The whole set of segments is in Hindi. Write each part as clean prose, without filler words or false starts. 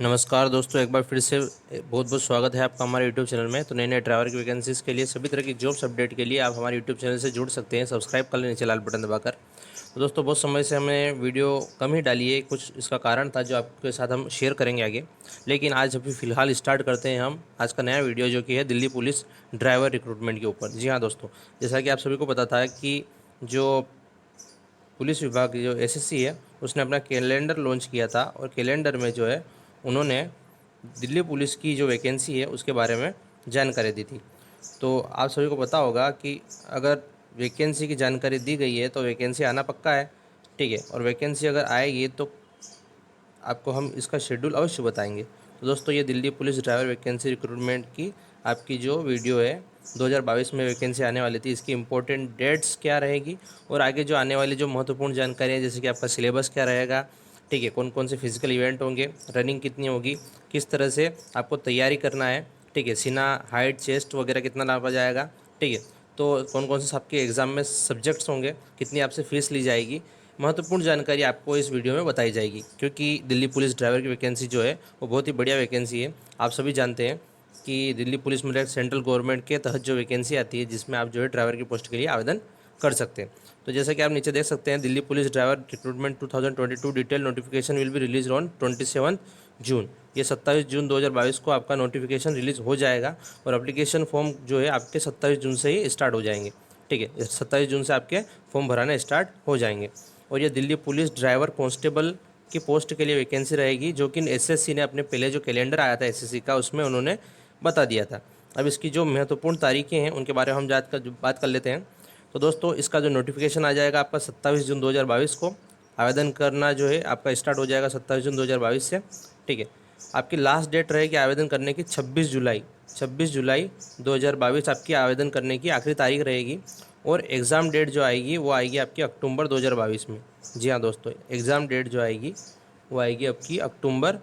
नमस्कार दोस्तों, एक बार फिर से बहुत बहुत स्वागत है आपका हमारे यूट्यूब चैनल में। तो नए नए ड्राइवर की वैकेंसीज़ के लिए सभी तरह की जॉब्स अपडेट के लिए आप हमारे यूट्यूब चैनल से जुड़ सकते हैं। सब्सक्राइब कर लें नीचे लाल बटन दबाकर। तो दोस्तों, बहुत समय से हमने वीडियो कम ही डाली है, कुछ इसका कारण था जो आपके साथ हम शेयर करेंगे आगे। लेकिन आज अभी फ़िलहाल स्टार्ट करते हैं हम आज का नया वीडियो, जो कि है दिल्ली पुलिस ड्राइवर रिक्रूटमेंट के ऊपर। जी हाँ दोस्तों, जैसा कि आप सभी को पता था कि जो पुलिस विभाग की जो एसएससी है, उसने अपना कैलेंडर लॉन्च किया था, और कैलेंडर में जो है उन्होंने दिल्ली पुलिस की जो वैकेंसी है उसके बारे में जानकारी दी थी। तो आप सभी को पता होगा कि अगर वैकेंसी की जानकारी दी गई है तो वैकेंसी आना पक्का है, ठीक है। और वैकेंसी अगर आएगी तो आपको हम इसका शेड्यूल अवश्य बताएंगे। तो दोस्तों, ये Delhi police driver vacancy recruitment की आपकी जो वीडियो है, 2022 में वैकेंसी आने वाली थी, इसकी इंपॉर्टेंट डेट्स क्या रहेगी और आगे जो आने वाली जो महत्वपूर्ण जानकारी है, जैसे कि आपका सिलेबस क्या रहेगा, ठीक है, कौन कौन से फिजिकल इवेंट होंगे, रनिंग कितनी होगी, किस तरह से आपको तैयारी करना है, ठीक है, सीना हाइट चेस्ट वगैरह कितना नापा जाएगा, ठीक है, तो कौन कौन से आपके एग्ज़ाम में सब्जेक्ट्स होंगे, कितनी आपसे फ़ीस ली जाएगी, महत्वपूर्ण जानकारी आपको इस वीडियो में बताई जाएगी। क्योंकि दिल्ली पुलिस ड्राइवर की वैकेंसी जो है वो बहुत ही बढ़िया वैकेंसी है। आप सभी जानते हैं कि दिल्ली पुलिस में सेंट्रल गवर्नमेंट के तहत जो वैकेंसी आती है, जिसमें आप जो है ड्राइवर की पोस्ट के लिए आवेदन कर सकते हैं। तो जैसा कि आप नीचे देख सकते हैं, Delhi police driver recruitment 2022 detail notification will be release on 27 जून। ये 27 जून 2022 को आपका नोटिफिकेशन रिलीज़ हो जाएगा, और एप्लीकेशन फॉर्म जो है आपके 27 जून से ही स्टार्ट हो जाएंगे, ठीक है। 27 जून से आपके फॉर्म भराना स्टार्ट हो जाएंगे। और ये दिल्ली पुलिस ड्राइवर कांस्टेबल की पोस्ट के लिए वैकेंसी रहेगी, जो कि एसएससी ने अपने पहले जो कैलेंडर आया था एसएससी का, उसमें उन्होंने बता दिया था। अब इसकी जो महत्वपूर्ण तारीखें हैं उनके बारे में हम बात कर लेते हैं। तो दोस्तों, इसका जो नोटिफिकेशन आ जाएगा आपका 27 जून 2022 को। आवेदन करना जो है आपका स्टार्ट हो जाएगा 27 जून 2022 से, ठीक है। आपकी लास्ट डेट रहेगी आवेदन करने की 26 जुलाई 2022 आपकी आवेदन करने की आखिरी तारीख रहेगी। और एग्ज़ाम डेट जो आएगी वो आएगी आपकी अक्टूबर 2022 में। जी हाँ दोस्तों, एग्ज़ाम डेट जो आएगी वो आएगी आपकी अक्टूबर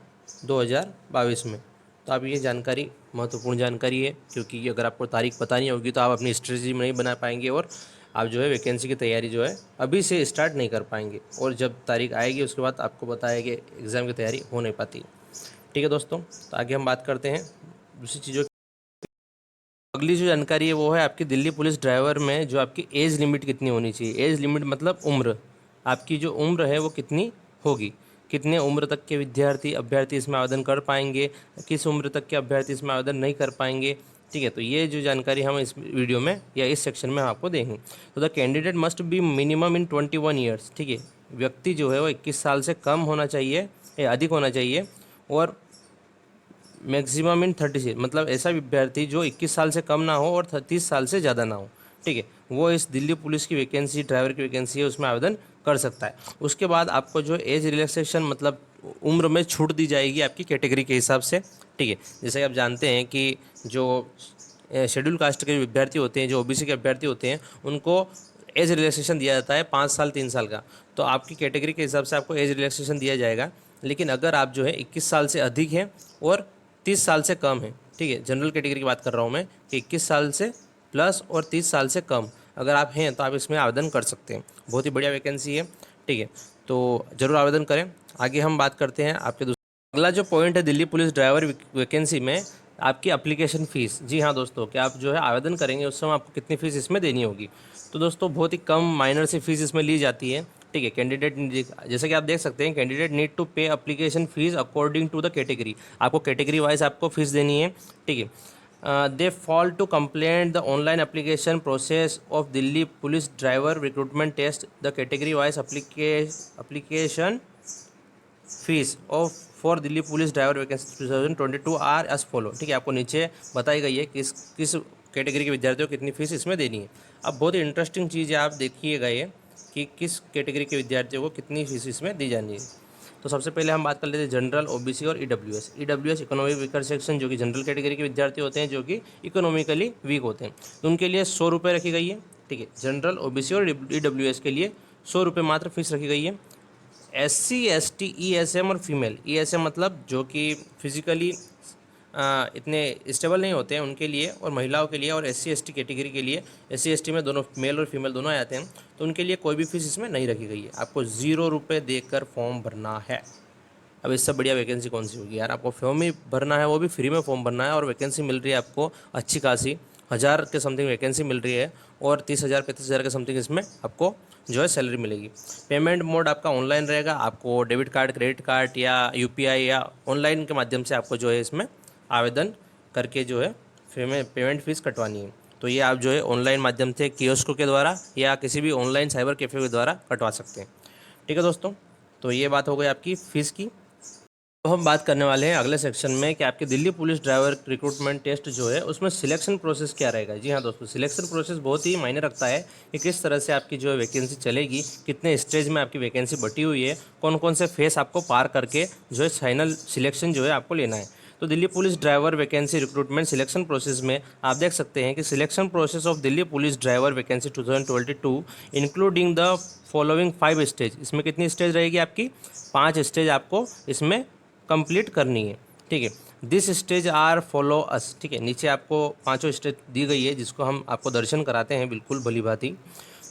2022 में। तो आप ये जानकारी महत्वपूर्ण जानकारी है, क्योंकि अगर आपको तारीख पता नहीं होगी तो आप अपनी स्ट्रेटजी नहीं बना पाएंगे, और आप जो है वैकेंसी की तैयारी जो है अभी से स्टार्ट नहीं कर पाएंगे, और जब तारीख आएगी उसके बाद आपको बताया कि एग्ज़ाम की तैयारी हो नहीं पाती। ठीक है दोस्तों, तो आगे हम बात करते हैं दूसरी चीज़ों। अगली जो जानकारी है वो है आपकी दिल्ली पुलिस ड्राइवर में जो आपकी एज लिमिट कितनी होनी चाहिए। एज लिमिट मतलब उम्र, आपकी जो उम्र है वो कितनी होगी, कितने उम्र तक के विद्यार्थी अभ्यर्थी इसमें आवेदन कर पाएंगे, किस उम्र तक के अभ्यर्थी इसमें आवेदन नहीं कर पाएंगे, ठीक है। तो ये जो जानकारी हम इस वीडियो में या इस सेक्शन में हम आपको देंगे। तो the candidate must be minimum in 21 years, ठीक है। व्यक्ति जो है वो 21 साल से कम होना चाहिए या अधिक होना चाहिए, और मैक्सिमम इन 36, मतलब ऐसा विद्यार्थी जो 21 साल से कम ना हो और 30 साल से ज़्यादा ना हो, ठीक है, वो इस दिल्ली पुलिस की वैकेंसी ड्राइवर की वैकेंसी है उसमें आवेदन कर सकता है। उसके बाद आपको जो एज रिलैक्सेशन मतलब उम्र में छूट दी जाएगी आपकी कैटेगरी के हिसाब से, ठीक है। जैसे कि आप जानते हैं कि जो शेड्यूल कास्ट के विद्यार्थी होते हैं, जो ओबीसी के अभ्यर्थी होते हैं, उनको एज रिलैक्सेशन दिया जाता है 5 साल 3 साल का। तो आपकी कैटेगरी के हिसाब से आपको एज रिलैक्सेशन दिया जाएगा। लेकिन अगर आप जो है 21 साल से अधिक हैं और 30 साल से कम है, ठीक है, जनरल कैटेगरी की बात कर रहा हूँ मैं, कि 21 साल से प्लस और 30 साल से कम अगर आप हैं तो आप इसमें आवेदन कर सकते हैं। बहुत ही बढ़िया वैकेंसी है, ठीक है। तो ज़रूर आवेदन करें। आगे हम बात करते हैं आपके अगला जो पॉइंट है दिल्ली पुलिस ड्राइवर वैकेंसी में, आपकी एप्लीकेशन फ़ीस। जी हाँ दोस्तों, कि आप जो है आवेदन करेंगे उस समय आपको कितनी फ़ीस इसमें देनी होगी। तो दोस्तों, बहुत ही कम माइनर सी फीस इसमें ली जाती है, ठीक है। कैंडिडेट, जैसे कि आप देख सकते हैं, candidate need to pay application fees according to the category. आपको कैटेगरी वाइज आपको फीस देनी है, ठीक है। They fall to complaint the online application process of Delhi police driver recruitment test. The category wise application fees of for Delhi police driver vacancy 2022 are as follow, ठीक है। आपको नीचे बताई गई है किस किस कैटेगरी के विद्यार्थियों को कितनी फीस इसमें देनी है। अब बहुत ही इंटरेस्टिंग चीज़ है, आप देखिएगा ये कि किस कैटेगरी के विद्यार्थियों को कितनी फीस इसमें दी जानी है। तो सबसे पहले हम बात कर लेते हैं जनरल, ओबीसी और EWS. EWS economic weaker section, जो कि जनरल कैटेगरी के विद्यार्थी होते हैं, जो कि इकोनॉमिकली वीक होते हैं, तो उनके लिए 100 रुपये रखी गई है, ठीक है। जनरल, ओबीसी और ईडब्ल्यूएस के लिए 100 रुपये मात्र फीस रखी गई है। SC ST ESM और फीमेल, ESM मतलब जो कि फिजिकली इतने स्टेबल नहीं होते हैं उनके लिए, और महिलाओं के लिए, और SC ST कैटेगरी के लिए, SC ST में दोनों मेल और फीमेल दोनों आ जाते हैं, तो उनके लिए कोई भी फीस इसमें नहीं रखी गई है। आपको 0 रुपये देकर फॉर्म भरना है, अब इससे बढ़िया वैकेंसी कौन सी होगी यार। आपको फॉर्म ही भरना है, वो भी फ्री में फॉर्म भरना है, और वैकेंसी मिल रही है आपको अच्छी खासी, 1000 के समथिंग वैकेंसी मिल रही है, और 30,000 35,000 के समथिंग इसमें आपको जो है सैलरी मिलेगी। पेमेंट मोड आपका ऑनलाइन रहेगा, आपको डेबिट कार्ड, क्रेडिट कार्ड या यूपीआई या ऑनलाइन के माध्यम से आपको जो है इसमें आवेदन करके जो है पेमेंट फीस कटवानी है। तो ये आप जो है ऑनलाइन माध्यम से कियोस्क के द्वारा या किसी भी ऑनलाइन साइबर कैफ़े के द्वारा कटवा सकते हैं। ठीक है दोस्तों, तो ये बात हो गई आपकी फ़ीस की। तो हम बात करने वाले हैं अगले सेक्शन में कि आपके Delhi police driver recruitment test जो है उसमें सिलेक्शन प्रोसेस क्या रहेगा। जी हाँ दोस्तों, सिलेक्शन प्रोसेस बहुत ही मायने रखता है कि किस तरह से आपकी जो है वैकेंसी चलेगी, कितने स्टेज में आपकी वैकेंसी बटी हुई है, कौन कौन से फेस आपको पार करके जो है फाइनल सिलेक्शन जो है आपको लेना है। तो Delhi police driver vacancy recruitment selection process में आप देख सकते हैं कि selection process of Delhi police driver vacancy 2022 including the following 5 stage. इसमें कितनी स्टेज रहेगी आपकी, 5 स्टेज आपको इसमें कंप्लीट करनी है। ठीक है, this stage are follow as. ठीक है, नीचे आपको पांचों स्टेज दी गई है जिसको हम आपको दर्शन कराते हैं बिल्कुल भली भांति।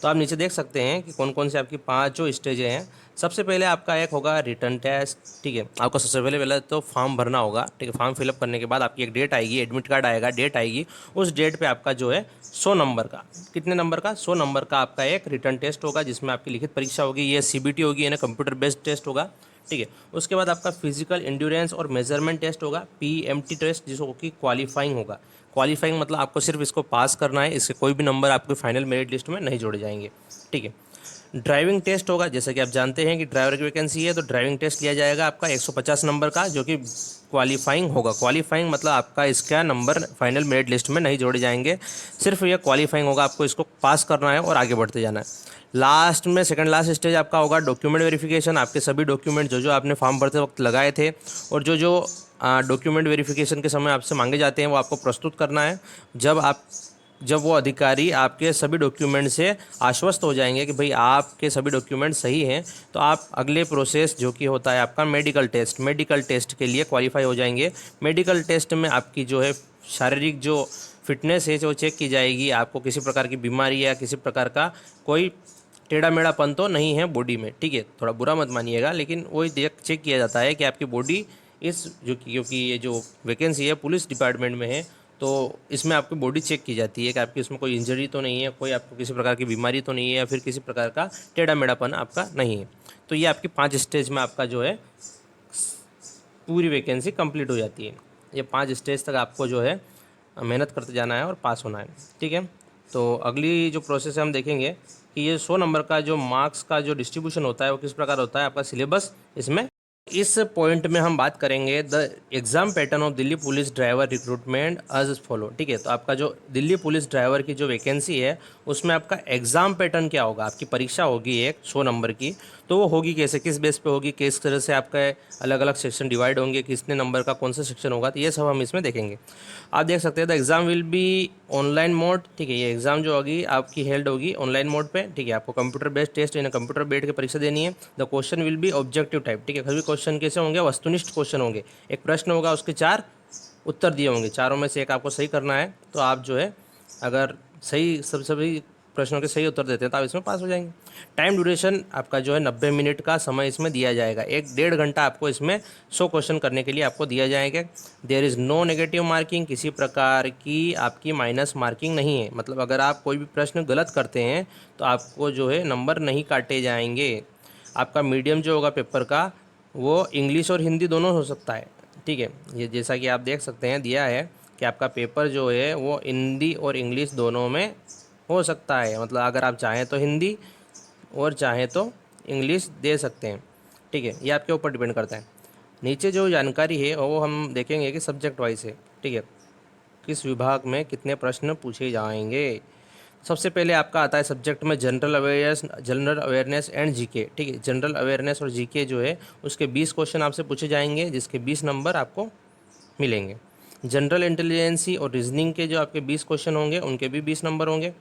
तो आप नीचे देख सकते हैं कि कौन कौन से आपकी पांचों स्टेजें हैं। सबसे पहले आपका एक होगा रिटर्न टेस्ट। ठीक है, आपको सबसे पहले तो फॉर्म भरना होगा। ठीक है, फॉर्म फिलअप करने के बाद आपकी एक डेट आएगी, एडमिट कार्ड आएगा, डेट आएगी। उस डेट पे आपका जो है 100 नंबर का, कितने नंबर का, 100 नंबर का आपका एक रिटर्न टेस्ट होगा जिसमें आपकी लिखित परीक्षा होगी। ये सीबीटी होगी, यानी कंप्यूटर बेस्ड टेस्ट होगा। ठीक है, उसके बाद आपका फिजिकल एंड्योरेंस और मेजरमेंट टेस्ट होगा, पीएमटी टेस्ट, जिसको कि क्वालिफाइंग होगा। क्वालिफाइंग मतलब आपको सिर्फ इसको पास करना है, इसके कोई भी नंबर आपके फाइनल मेरिट लिस्ट में नहीं जोड़े जाएंगे। ठीक है, ड्राइविंग टेस्ट होगा। जैसा कि आप जानते हैं कि ड्राइवर की वैकेंसी है तो ड्राइविंग टेस्ट लिया जाएगा आपका 150 नंबर का, जो कि क्वालिफाइंग होगा। क्वालिफाइंग मतलब आपका इसका नंबर फाइनल मेरिट लिस्ट में नहीं जोड़े जाएंगे, सिर्फ ये क्वालिफाइंग होगा, आपको इसको पास करना है और आगे बढ़ते जाना है। लास्ट में सेकंड लास्ट स्टेज आपका होगा डॉक्यूमेंट वेरिफिकेशन। आपके सभी डॉक्यूमेंट जो जो आपने फॉर्म भरते वक्त लगाए थे और जो जो डॉक्यूमेंट वेरिफिकेशन के समय आपसे मांगे जाते हैं वो आपको प्रस्तुत करना है। जब वो अधिकारी आपके सभी डॉक्यूमेंट से आश्वस्त हो जाएंगे कि भाई आपके सभी डॉक्यूमेंट सही हैं, तो आप अगले प्रोसेस जो कि होता है आपका मेडिकल टेस्ट के लिए क्वालिफाई हो जाएंगे। मेडिकल टेस्ट में आपकी जो है शारीरिक जो फिटनेस है वो चेक की जाएगी। आपको किसी प्रकार की बीमारी या किसी प्रकार का कोई टेढ़ा मेढ़ापन तो नहीं है बॉडी में। ठीक है, थोड़ा बुरा मत मानिएगा, लेकिन वही चेक किया जाता है कि आपकी बॉडी इस जो क्योंकि ये जो वैकेंसी है पुलिस डिपार्टमेंट में है, तो इसमें आपकी बॉडी चेक की जाती है कि आपकी इसमें कोई इंजरी तो नहीं है, कोई आपको किसी प्रकार की बीमारी तो नहीं है, या फिर किसी प्रकार का टेढ़ा मेढ़ापन आपका नहीं है। तो ये आपकी 5 स्टेज में आपका जो है पूरी वैकेंसी कंप्लीट हो जाती है। ये 5 स्टेज तक आपको जो है मेहनत करते जाना है और पास होना है। ठीक है, तो अगली जो प्रोसेस है हम देखेंगे कि ये 100 नंबर का जो मार्क्स का जो डिस्ट्रीब्यूशन होता है वो किस प्रकार होता है, आपका सिलेबस इसमें इस पॉइंट में हम बात करेंगे the exam pattern of Delhi police driver recruitment as follow. ठीक है, तो आपका जो दिल्ली पुलिस ड्राइवर की जो वैकेंसी है उसमें आपका एग्ज़ाम पैटर्न क्या होगा। आपकी परीक्षा होगी एक 100 नंबर की, तो वो होगी कैसे, किस बेस पे होगी, किस तरह से आपका अलग अलग सेक्शन डिवाइड होंगे, कितने नंबर का कौन सा सेक्शन होगा, तो ये सब हम इसमें देखेंगे। आप देख सकते हैं the exam will be online mode. ठीक है, ये एग्ज़ाम जो होगी आपकी हेल्ड होगी ऑनलाइन मोड पे। ठीक है, आपको कंप्यूटर बेस्ड टेस्ट यानी कंप्यूटर बैठ के परीक्षा देनी है। The question will be objective type. ठीक है, सभी क्वेश्चन कैसे होंगे, वस्तुनिष्ठ क्वेश्चन होंगे। एक प्रश्न होगा, उसके 4 उत्तर दिए होंगे, चारों में से एक आपको सही करना है। तो आप जो है अगर सभी प्रश्नों के सही उत्तर देते हैं तो आप इसमें पास हो जाएंगे। टाइम ड्यूरेशन आपका जो है 90 मिनट का समय इसमें दिया जाएगा। 1-1.5 घंटा आपको इसमें 100 क्वेश्चन करने के लिए आपको दिया जाएगा। There is no negative marking, किसी प्रकार की आपकी माइनस मार्किंग नहीं है। मतलब अगर आप कोई भी प्रश्न गलत करते हैं तो आपको जो है नंबर नहीं काटे जाएंगे। आपका मीडियम जो होगा पेपर का वो इंग्लिश और हिंदी दोनों हो सकता है। ठीक है, ये जैसा कि आप देख सकते हैं दिया है कि आपका पेपर जो है वो हिंदी और इंग्लिश दोनों में हो सकता है। मतलब अगर आप चाहें तो हिंदी और चाहें तो इंग्लिश दे सकते हैं। ठीक है, ये आपके ऊपर डिपेंड करता है। नीचे जो जानकारी है वो हम देखेंगे कि सब्जेक्ट वाइज है। ठीक है, किस विभाग में कितने प्रश्न पूछे जाएंगे। सबसे पहले आपका आता है सब्जेक्ट में जनरल अवेयरनेस एंड जीके। ठीक है, जनरल अवेयरनेस और जीके जो है उसके 20 क्वेश्चन आपसे पूछे जाएंगे, जिसके 20 नंबर आपको मिलेंगे। जनरल इंटेलिजेंसी और रीजनिंग के जो आपके 20 क्वेश्चन होंगे उनके भी 20 नंबर होंगे।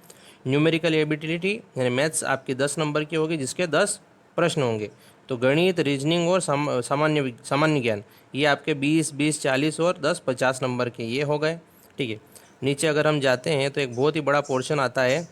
न्यूमेरिकल एबिलिटी यानी मैथ्स आपकी 10 नंबर की होगी, जिसके 10 प्रश्न होंगे। तो गणित, रीजनिंग और सामान्य ज्ञान ये आपके 20-20, 40 और 10 50 नंबर के ये हो गए। ठीक है, नीचे अगर हम जाते हैं तो एक बहुत ही बड़ा पोर्शन आता है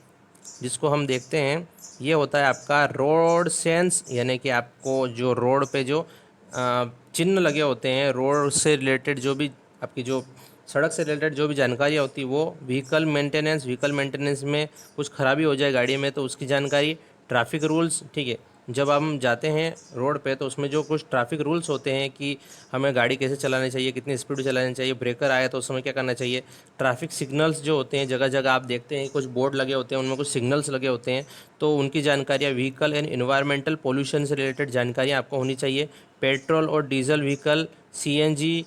जिसको हम देखते हैं, ये होता है आपका रोड सेंस, यानी कि आपको जो रोड पे जो चिन्ह लगे होते हैं, रोड से रिलेटेड जो भी आपकी जो सड़क से रिलेटेड जो भी जानकारियाँ होती है वो, व्हीकल मेंटेनेंस में कुछ खराबी हो जाए गाड़ी में तो उसकी जानकारी, ट्रैफिक रूल्स, ठीक है। जब हम जाते हैं रोड पे तो उसमें जो कुछ ट्रैफिक रूल्स होते हैं कि हमें गाड़ी कैसे चलानी चाहिए, कितनी स्पीड चलानी चाहिए, ब्रेकर आए तो उस समय क्या करना चाहिए, ट्रैफिक सिग्नल्स जो होते हैं जगह जगह आप देखते हैं कुछ बोर्ड लगे होते हैं, उनमें कुछ सिग्नल्स लगे होते हैं, तो उनकी जानकारियाँ, व्हीकल एंड इन्वायरमेंटल पोल्यूशन से रिलेटेड जानकारियाँ आपको होनी चाहिए। पेट्रोल और डीजल व्हीकल, सीएनजी,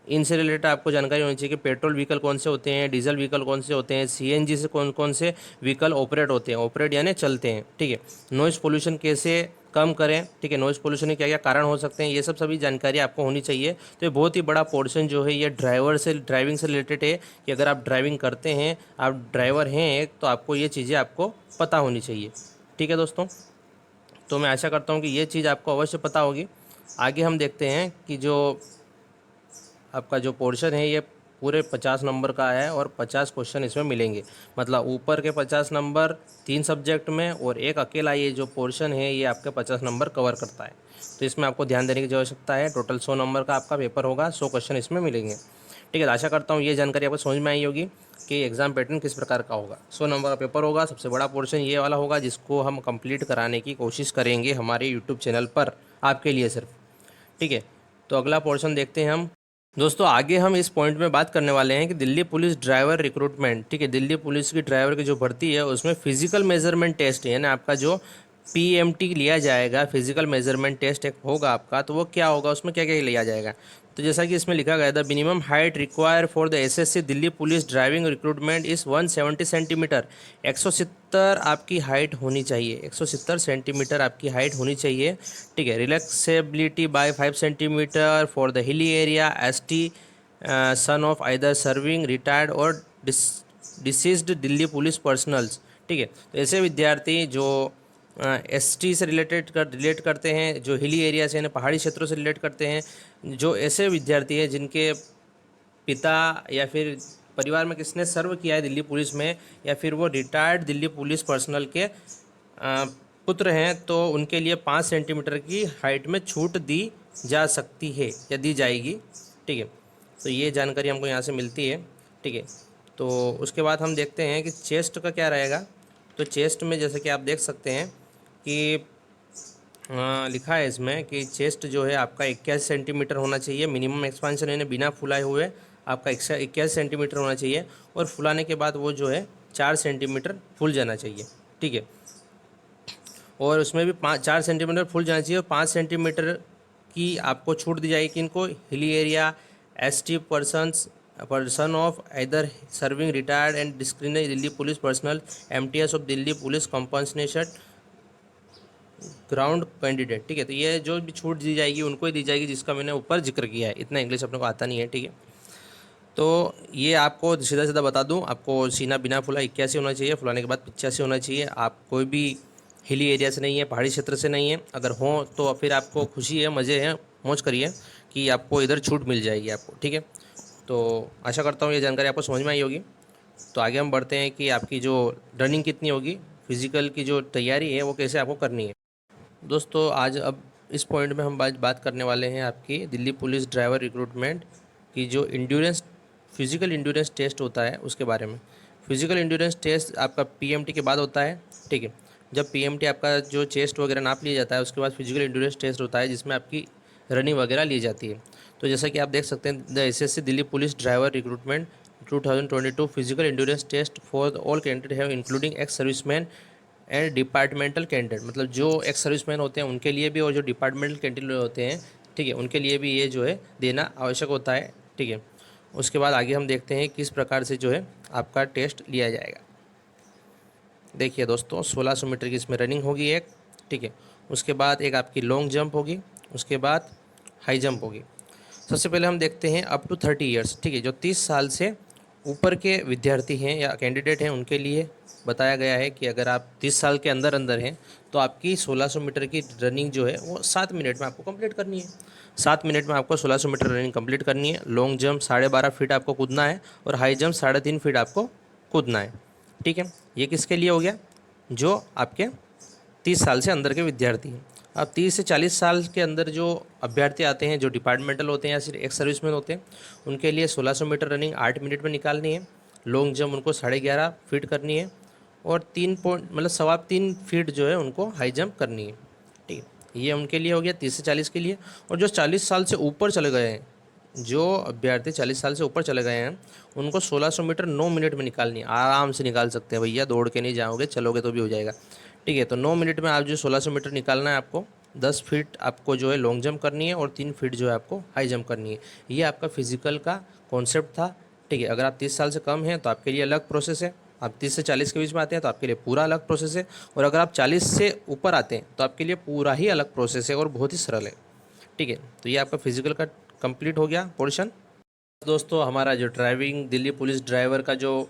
इनसे रिलेटेड आपको जानकारी होनी चाहिए कि पेट्रोल व्हीकल कौन से होते हैं, डीजल व्हीकल कौन से होते हैं, सीएनजी से कौन कौन से व्हीकल ऑपरेट होते हैं, ऑपरेट यानी चलते हैं, ठीक है। नॉइज़ पोल्यूशन कैसे कम करें, ठीक है, नॉइज़ पोल्यूशन के क्या क्या कारण हो सकते हैं, ये सब सभी जानकारी आपको होनी चाहिए। तो ये बहुत ही बड़ा पोर्शन जो है ये ड्राइविंग से रिलेटेड है कि अगर आप ड्राइविंग करते हैं, आप ड्राइवर हैं, तो आपको ये चीज़ें आपको पता होनी चाहिए, ठीक है दोस्तों। तो मैं आशा करता हूँ कि ये चीज़ आपको अवश्य पता होगी। आगे हम देखते हैं कि जो आपका जो पोर्शन है ये पूरे 50 नंबर का है और 50 क्वेश्चन इसमें मिलेंगे, मतलब ऊपर के 50 नंबर 3 सब्जेक्ट में और एक अकेला ये जो पोर्शन है ये आपके 50 नंबर कवर करता है। तो इसमें आपको ध्यान देने की आवश्यकता है। टोटल 100 नंबर का आपका पेपर होगा, 100 क्वेश्चन इसमें मिलेंगे, ठीक है। आशा करता हूँ ये जानकारी आपको समझ में आई होगी कि एग्ज़ाम पैटर्न किस प्रकार का होगा। 100 नंबर का पेपर होगा, सबसे बड़ा पोर्शन ये वाला होगा जिसको हम कंप्लीट कराने की कोशिश करेंगे हमारे यूट्यूब चैनल पर आपके लिए सिर्फ, ठीक है। तो अगला पोर्शन देखते हैं हम। दोस्तों आगे हम इस पॉइंट में बात करने वाले हैं कि दिल्ली पुलिस ड्राइवर रिक्रूटमेंट, ठीक है, दिल्ली पुलिस की ड्राइवर की जो भर्ती है उसमें फिजिकल मेजरमेंट टेस्ट है ना, आपका जो पीएमटी लिया जाएगा, फिजिकल मेजरमेंट टेस्ट एक होगा आपका, तो वो क्या होगा, उसमें क्या क्या लिया जाएगा। तो जैसा कि इसमें लिखा गया था, minimum height require for the SSC Delhi police driving recruitment इस 170 सेंटीमीटर, 170 आपकी हाइट होनी चाहिए, 170 सेंटीमीटर आपकी हाइट होनी चाहिए, ठीक है। Relaxability by 5 centimetre for the hilly area, ST son of either serving retired और डिसीज्ड दिल्ली पुलिस पर्सनल्स, ठीक है। तो ऐसे विद्यार्थी जो एसटी से रिलेट करते हैं, जो हिली एरिया से यानी पहाड़ी क्षेत्रों से रिलेट करते हैं, जो ऐसे विद्यार्थी हैं जिनके पिता या फिर परिवार में किसने सर्व किया है दिल्ली पुलिस में, या फिर वो रिटायर्ड दिल्ली पुलिस पर्सनल के पुत्र हैं, तो उनके लिए 5 सेंटीमीटर की हाइट में छूट दी जा सकती है या दी जाएगी, ठीक है। तो ये जानकारी हमको यहाँ से मिलती है, ठीक है। तो उसके बाद हम देखते हैं कि चेस्ट का क्या रहेगा। तो चेस्ट में जैसे कि आप देख सकते हैं कि लिखा है इसमें कि चेस्ट जो है आपका 81 सेंटीमीटर होना चाहिए, मिनिमम एक्सपांशन यानी बिना फुलाए हुए आपका 81 सेंटीमीटर होना चाहिए, और फुलाने के बाद वो जो है 4 सेंटीमीटर फूल जाना चाहिए, ठीक है। और उसमें भी 4 सेंटीमीटर फूल जाना चाहिए, और 5 सेंटीमीटर की आपको छूट दी जाएगी किनको, hilly area, ST person of either serving retired and discriminate Delhi police personnel, MTS of Delhi police compensation ground candidate, ठीक है। तो ये जो भी छूट दी जाएगी उनको ही दी जाएगी जिसका मैंने ऊपर जिक्र किया है, इतना इंग्लिश अपने को आता नहीं है, ठीक है। तो ये आपको सीधा सीधा बता दूं, आपको सीना बिना फुला 81 होना चाहिए, फुलाने के बाद 85 होना चाहिए। आप कोई भी हिली एरिया से नहीं है, पहाड़ी क्षेत्र से नहीं है, अगर हो तो फिर आपको खुशी है, मज़े हैं, मौज करिए कि आपको इधर छूट मिल जाएगी आपको, ठीक है। तो आशा करता हूँ ये जानकारी आपको समझ में आई होगी। तो आगे हम बढ़ते हैं कि आपकी जो रनिंग कितनी होगी, फिज़िकल की जो तैयारी है वो कैसे आपको करनी है। दोस्तों आज अब इस पॉइंट में हम बात करने वाले हैं आपकी दिल्ली पुलिस ड्राइवर रिक्रूटमेंट की जो फिज़िकल इंड्योरेंस टेस्ट होता है उसके बारे में। फिज़िकल इंड्योरेंस टेस्ट आपका पीएमटी के बाद होता है, ठीक है। जब पीएमटी आपका जो चेस्ट वगैरह नाप लिया जाता है उसके बाद फिजिकल इंड्योरेंस टेस्ट होता है जिसमें आपकी रनिंग वगैरह ली जाती है। तो जैसा कि आप देख सकते हैं, the SSC Delhi police driver recruitment 2022 physical endurance test for all candidate have including ex serviceman and departmental candidate, मतलब जो एक्स सर्विसमैन होते हैं उनके लिए भी और जो डिपार्टमेंटल कैंडिडेट होते हैं, ठीक है, उनके लिए भी ये जो है देना आवश्यक होता है, ठीक है। उसके बाद आगे हम देखते हैं किस प्रकार से जो है आपका टेस्ट लिया जाएगा। देखिए दोस्तों, 1600 मीटर की इसमें रनिंग होगी एक, ठीक है। उसके बाद एक आपकी लॉन्ग जंप होगी, उसके बाद हाई जंप होगी। सबसे पहले हम देखते हैं अप टू 30 ईयर्स, ठीक है, जो 30 साल से ऊपर के विद्यार्थी हैं या कैंडिडेट हैं उनके लिए बताया गया है कि अगर आप 30 साल के अंदर अंदर हैं तो आपकी 1600 मीटर की रनिंग जो है वो 7 मिनट में आपको कंप्लीट करनी है। 7 मिनट में आपको 1600 मीटर रनिंग कंप्लीट करनी है। लॉन्ग जंप 12.5 फीट आपको कूदना है और हाई जंप 3.5 फीट आपको कूदना है, ठीक है। ये किसके लिए हो गया, जो आपके 30 साल से अंदर के विद्यार्थी हैं। अब 30 से 40 साल के अंदर जो अभ्यर्थी आते हैं, जो डिपार्टमेंटल होते हैं या सिर्फ एक्स सर्विसमैन होते हैं, उनके लिए 1600 मीटर रनिंग 8 मिनट में निकालनी है। लॉन्ग जंप उनको 11.5 फीट करनी है और 3.3 फीट जो है उनको हाई जंप करनी है। ठीक है, ये उनके लिए हो गया 30 से 40 के लिए। और जो 40 साल से ऊपर चले गए हैं, जो अभ्यर्थी 40 साल से ऊपर चले गए हैं, उनको 1600 मीटर 9 मिनट में निकालनी है। आराम से निकाल सकते हैं भैया, दौड़ के नहीं जाओगे, चलोगे तो भी हो जाएगा। ठीक है, तो 9 मिनट में आप जो 1600 मीटर निकालना है आपको, 10 फीट आपको जो है लॉन्ग जंप करनी है और 3 फीट जो है आपको हाई जंप करनी है। ये आपका फिजिकल का कॉन्सेप्ट था। ठीक है, अगर आप 30 साल से कम हैं तो आपके लिए अलग प्रोसेस है। आप 30 से 40 के बीच में आते हैं तो आपके लिए पूरा अलग प्रोसेस है। और अगर आप 40 से ऊपर आते हैं तो आपके लिए पूरा ही अलग प्रोसेस है और बहुत ही सरल है। ठीक है, तो ये आपका फिजिकल का कंप्लीट हो गया पोर्शन। दोस्तों, हमारा जो ड्राइविंग दिल्ली पुलिस ड्राइवर का जो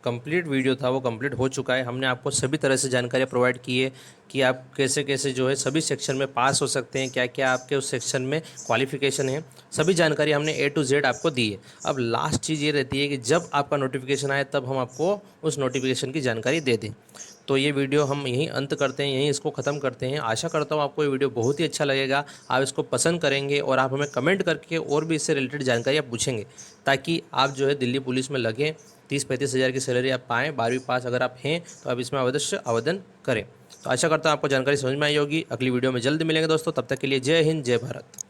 कंप्लीट वीडियो था वो कंप्लीट हो चुका है। हमने आपको सभी तरह से जानकारियाँ प्रोवाइड की है कि आप कैसे कैसे जो है सभी सेक्शन में पास हो सकते हैं, क्या क्या आपके उस सेक्शन में क्वालिफिकेशन है, सभी जानकारी हमने A to Z आपको दी है। अब लास्ट चीज़ ये रहती है कि जब आपका नोटिफिकेशन आए तब हम आपको उस नोटिफिकेशन की जानकारी दे दें। तो ये वीडियो हम यहीं अंत करते हैं, यहीं इसको ख़त्म करते हैं। आशा करता हूँ आपको ये वीडियो बहुत ही अच्छा लगेगा, आप इसको पसंद करेंगे और आप हमें कमेंट करके और भी इससे रिलेटेड जानकारी आप पूछेंगे, ताकि आप जो है दिल्ली पुलिस में लगें, 30-35 हज़ार की सैलरी आप पाएँ। 12वीं पास अगर आप हैं तो आप इसमें अवश्य आवेदन करें। तो आशा करता हूँ आपको जानकारी समझ में आई होगी। अगली वीडियो में जल्द मिलेंगे दोस्तों, तब तक के लिए जय हिंद, जय भारत।